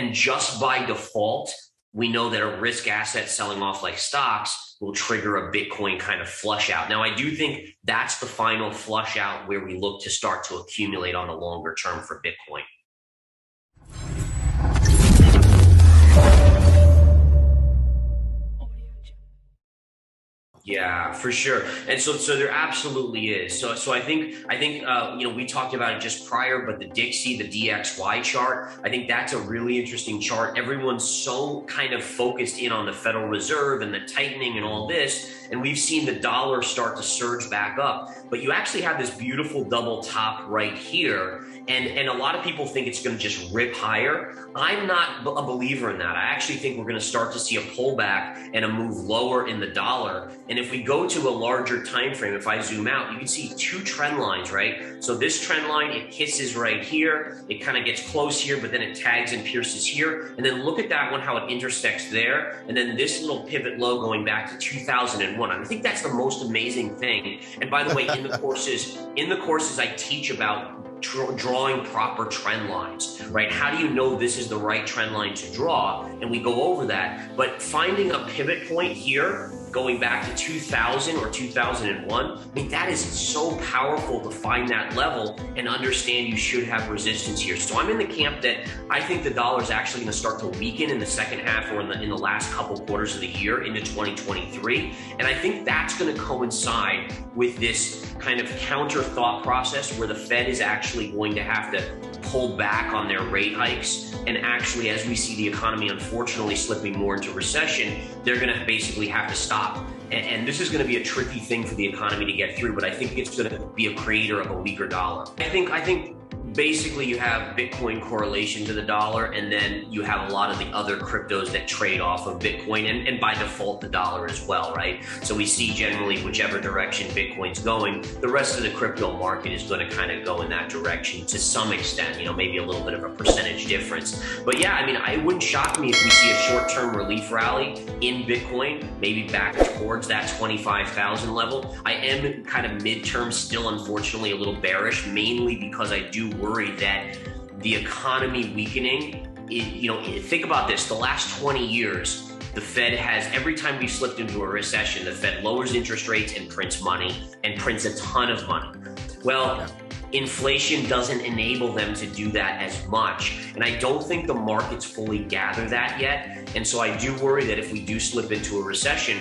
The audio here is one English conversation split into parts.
And just by default, we know that a risk asset selling off like stocks will trigger a Bitcoin kind of flush out. Now, I do think that's the final flush out where we look to start to accumulate on the longer term for Bitcoin. Yeah, for sure. And so there absolutely is. So I think we talked about it just prior, but the Dixie, the DXY chart, I think that's a really interesting chart. Everyone's so kind of focused in on the Federal Reserve and the tightening and all this, and we've seen the dollar start to surge back up. But you actually have this beautiful double top right here, and a lot of people think it's going to just rip higher. I'm not a believer in that. I actually think we're going to start to see a pullback and a move lower in the dollar. And if we go to a larger time frame, if I zoom out, you can see two trend lines, right? So this trend line, it kisses right here. It kind of gets close here, but then it tags and pierces here. And then look at that one, how it intersects there. And then this little pivot low going back to 2001. I think that's the most amazing thing. And by the way, in the courses I teach about drawing proper trend lines, right? How do you know this is the right trend line to draw? And we go over that. But finding a pivot point here, going back to 2000 or 2001, I mean, that is so powerful to find that level and understand you should have resistance here. So I'm in the camp that I think the dollar is actually going to start to weaken in the second half or in the last couple quarters of the year into 2023. And I think that's going to coincide with this kind of counter thought process where the Fed is actually going to have to pull back on their rate hikes. And actually, as we see the economy unfortunately slipping more into recession, they're going to basically have to stop. And this is going to be a tricky thing for the economy to get through, but I think it's going to be a creator of a weaker dollar. I think basically you have Bitcoin correlation to the dollar, and then you have a lot of the other cryptos that trade off of Bitcoin, and by default the dollar as well, right? So we see generally whichever direction Bitcoin's going, the rest of the crypto market is going to kind of go in that direction to some extent, maybe a little bit of a percentage difference. But yeah, I mean, it wouldn't shock me if we see a short-term relief rally in Bitcoin, maybe back towards that 25,000 level. I am kind of midterm still, unfortunately, a little bearish, mainly because I do worry that the economy weakening, think about this, the last 20 years, the Fed has, every time we've slipped into a recession, the Fed lowers interest rates and prints money and prints a ton of money. Well, inflation doesn't enable them to do that as much. And I don't think the markets fully gather that yet. And so I do worry that if we do slip into a recession,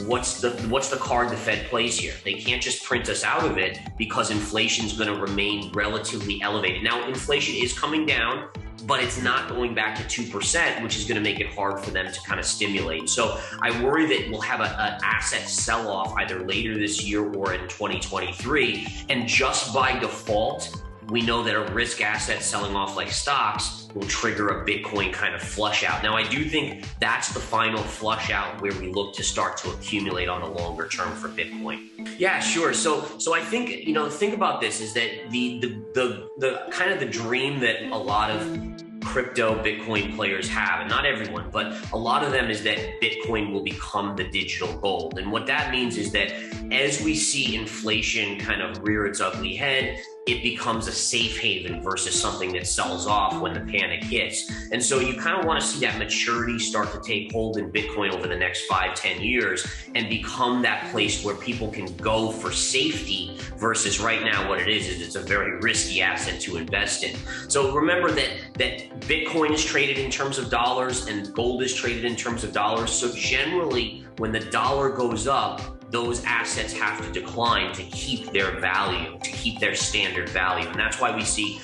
what's the card the Fed plays here? They can't just print us out of it because inflation's going to remain relatively elevated. Now, inflation is coming down, but it's not going back to 2%, which is going to make it hard for them to kind of stimulate. So I worry that we'll have an asset sell-off either later this year or in 2023. And just by default, we know that a risk asset selling off like stocks will trigger a Bitcoin kind of flush out. Now, I do think that's the final flush out where we look to start to accumulate on the longer term for Bitcoin. Yeah, sure. So I think, think about this, is that the kind of the dream that a lot of crypto Bitcoin players have, and not everyone, but a lot of them, is that Bitcoin will become the digital gold. And what that means is that as we see inflation kind of rear its ugly head, it becomes a safe haven versus something that sells off when the panic hits. And so you kind of want to see that maturity start to take hold in Bitcoin over the next 5-10 years and become that place where people can go for safety versus right now what it is it's a very risky asset to invest in. So remember that Bitcoin is traded in terms of dollars and gold is traded in terms of dollars. So generally, when the dollar goes up, those assets have to decline to keep their value, to keep their standard value. And that's why we see,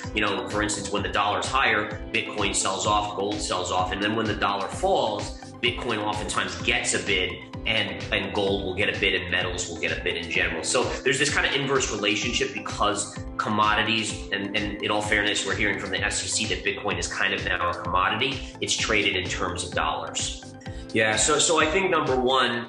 for instance, when the dollar's higher, Bitcoin sells off, gold sells off. And then when the dollar falls, Bitcoin oftentimes gets a bid and gold will get a bid and metals will get a bid in general. So there's this kind of inverse relationship because commodities, and in all fairness, we're hearing from the SEC that Bitcoin is kind of now a commodity. It's traded in terms of dollars. Yeah, so I think number one,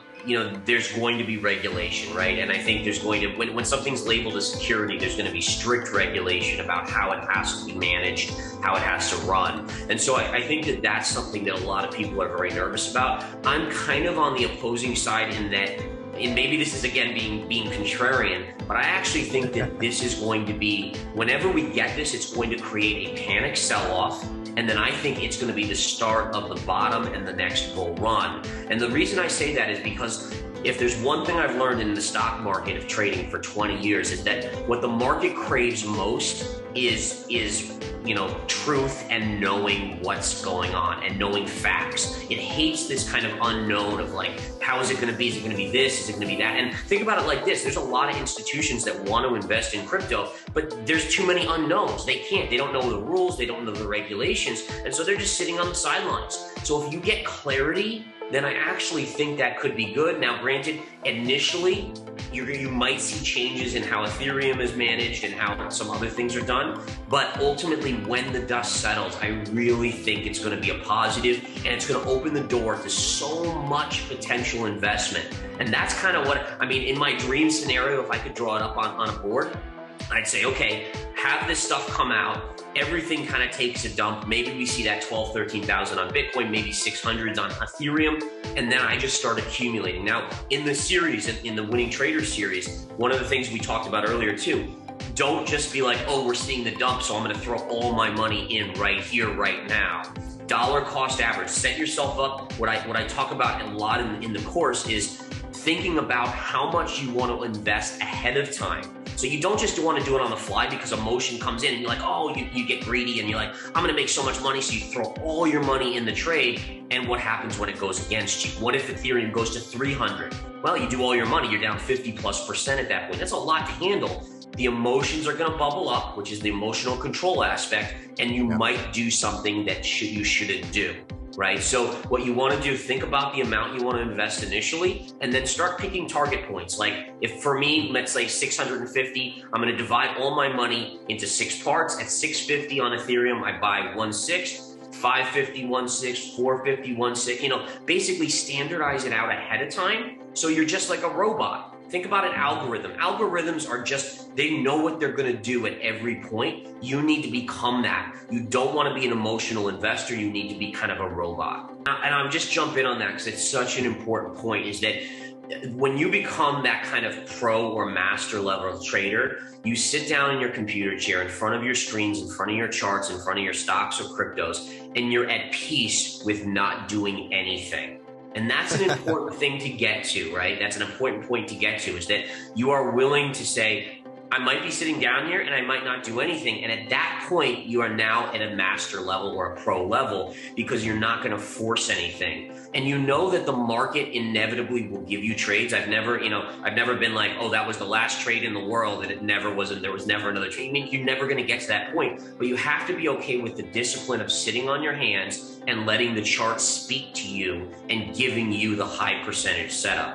there's going to be regulation, right? And I think there's going to, when something's labeled as security, there's going to be strict regulation about how it has to be managed, how it has to run. And so I think that that's something that a lot of people are very nervous about. I'm kind of on the opposing side in that and maybe this is again being contrarian, but I actually think that this is going to be, whenever we get this, it's going to create a panic sell-off. And then I think it's going to be the start of the bottom and the next bull run. And the reason I say that is because if there's one thing I've learned in the stock market of trading for 20 years is that what the market craves most is truth and knowing what's going on and knowing facts. It hates this kind of unknown of like, how is it going to be? Is it going to be this? Is it going to be that? And think about it like this. There's a lot of institutions that want to invest in crypto, but there's too many unknowns. They can't. They don't know the rules. They don't know the regulations. And so they're just sitting on the sidelines. So if you get clarity, then I actually think that could be good. Now, granted, initially, you might see changes in how Ethereum is managed and how some other things are done. But ultimately, when the dust settles, I really think it's going to be a positive, and it's going to open the door to so much potential investment. And that's kind of what, I mean, in my dream scenario, if I could draw it up on a board, I'd say, okay, have this stuff come out. Everything kind of takes a dump. Maybe we see that 12, 13,000 on Bitcoin, maybe 600s on Ethereum. And then I just start accumulating. Now, in the series, in the Winning Trader series, one of the things we talked about earlier too, don't just be like, oh, we're seeing the dump, so I'm going to throw all my money in right here, right now. Dollar cost average. Set yourself up. What I talk about a lot in the course is thinking about how much you want to invest ahead of time. So you don't just want to do it on the fly because emotion comes in and you're like, oh, you get greedy and you're like, I'm going to make so much money. So you throw all your money in the trade. And what happens when it goes against you? What if Ethereum goes to 300? Well, you do all your money. You're down 50+% at that point. That's a lot to handle. The emotions are going to bubble up, which is the emotional control aspect. And you might do something that you shouldn't do. Right? So what you want to do, think about the amount you want to invest initially, and then start picking target points. Like if for me, let's say 650, I'm going to divide all my money into 6 parts. At 650 on Ethereum, I buy 1/6, 550, 1/6, 450, 1/6, basically standardize it out ahead of time. So you're just like a robot. Think about an algorithm. Algorithms are just, they know what they're going to do at every point. You need to become that. You don't want to be an emotional investor. You need to be kind of a robot. And I'm just jumping on that because it's such an important point, is that when you become that kind of pro or master level trader, you sit down in your computer chair in front of your screens, in front of your charts, in front of your stocks or cryptos, and you're at peace with not doing anything. And that's an important thing to get to, right? That's an important point to get to, is that you are willing to say, I might be sitting down here and I might not do anything. And at that point, you are now at a master level or a pro level because you're not going to force anything. And you know that the market inevitably will give you trades. I've never been like, oh, that was the last trade in the world and there was never another trade. I mean, you're never going to get to that point, but you have to be okay with the discipline of sitting on your hands and letting the chart speak to you and giving you the high percentage setup.